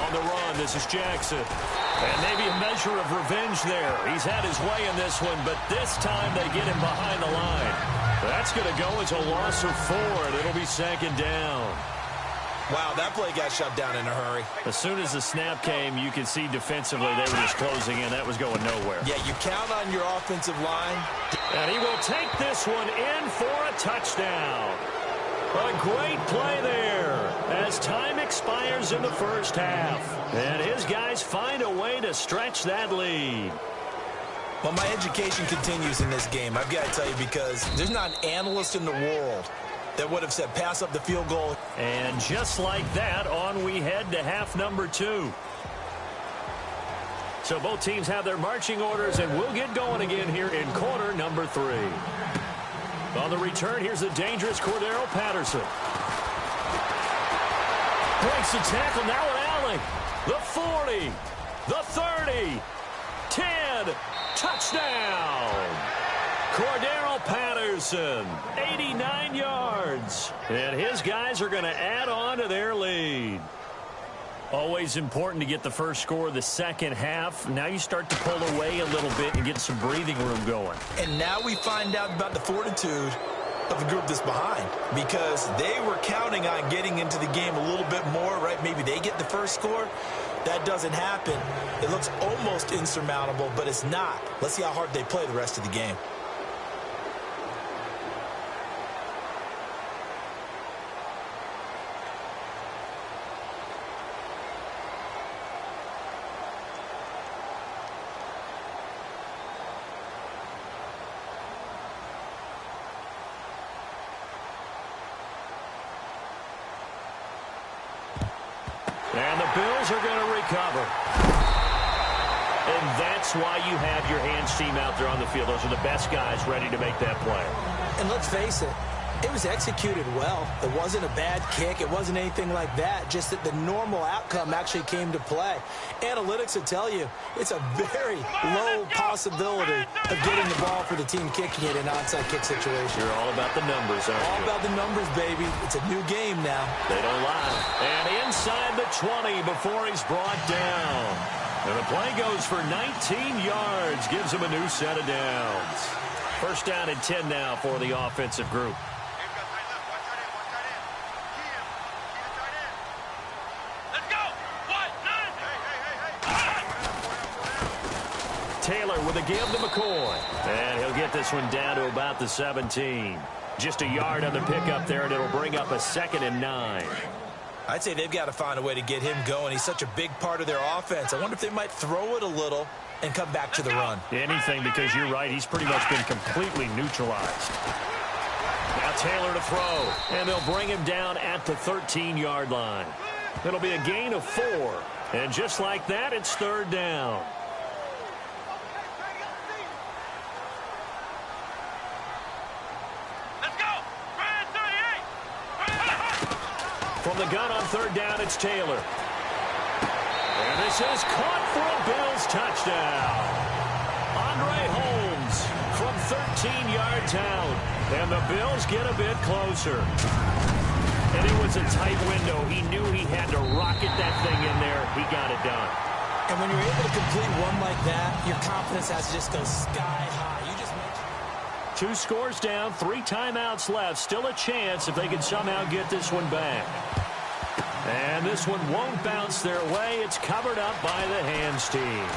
On the run, this is Jackson. And maybe a measure of revenge there. He's had his way in this one, but this time they get him behind the line. That's going to go as a loss of 4, and it'll be 2nd down. Wow, that play got shut down in a hurry. As soon as the snap came, you could see defensively they were just closing in. That was going nowhere. Yeah, you count on your offensive line. And he will take this one in for a touchdown. A great play there as time expires in the first half. And his guys find a way to stretch that lead. Well, my education continues in this game, I've got to tell you, because there's not an analyst in the world that would have said pass up the field goal. And just like that, on we head to half number 2. So both teams have their marching orders, and we'll get going again here in quarter number 3. On the return, here's the dangerous Cordero Patterson. Breaks the tackle, now an alley. The 40, the 30, 10, touchdown. Cordero Patterson, 89 yards. And his guys are going to add on to their lead. Always important to get the first score of the second half. Now you start to pull away a little bit and get some breathing room going. And now we find out about the fortitude of the group that's behind, because they were counting on getting into the game a little bit more, right? Maybe they get the first score. That doesn't happen. It looks almost insurmountable, but it's not. Let's see how hard they play the rest of the game. And the Bills are going to recover. And that's why you have your hands team out there on the field. Those are the best guys ready to make that play. And let's face it, it was executed well. It wasn't a bad kick. It wasn't anything like that. Just that the normal outcome actually came to play. Analytics will tell you it's a very low possibility of getting the ball for the team kicking it in an onside kick situation. You're all about the numbers, aren't you? All about the numbers, baby. It's a new game now. They don't lie. And inside the 20 before he's brought down. And the play goes for 19 yards. Gives him a new set of downs. First down and 10 now for the offensive group. Taylor with a give to McCoy. And he'll get this one down to about the 17. Just a yard on the pickup there, and it'll bring up a 2nd and 9. I'd say they've got to find a way to get him going. He's such a big part of their offense. I wonder if they might throw it a little and come back to the run. Anything, because you're right. He's pretty much been completely neutralized. Now Taylor to throw, and they'll bring him down at the 13-yard line. It'll be a gain of 4. And just like that, it's 3rd down. From the gun on 3rd down, it's Taylor. And this is caught for a Bills touchdown. Andre Holmes from 13 yards out. And the Bills get a bit closer. And it was a tight window. He knew he had to rocket that thing in there. He got it done. And when you're able to complete one like that, your confidence has to just go sky high. You just mentioned 2 scores down, 3 timeouts left. Still a chance if they can somehow get this one back. And this one won't bounce their way. It's covered up by the hands team.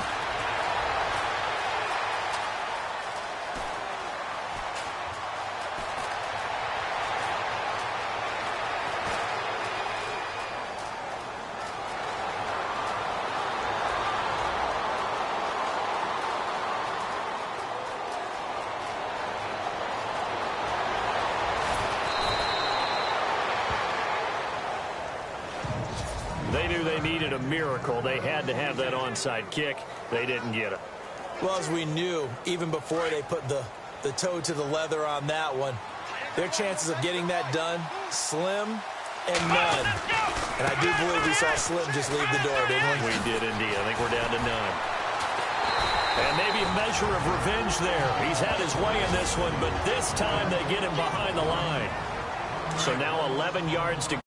They knew they needed a miracle. They had to have that onside kick. They didn't get it. Well, as we knew, even before they put the toe to the leather on that one, their chances of getting that done, slim and none. And I do believe we saw Slim just leave the door, didn't we? We did indeed. I think we're down to none. And maybe a measure of revenge there. He's had his way in this one, but this time they get him behind the line. So now 11 yards to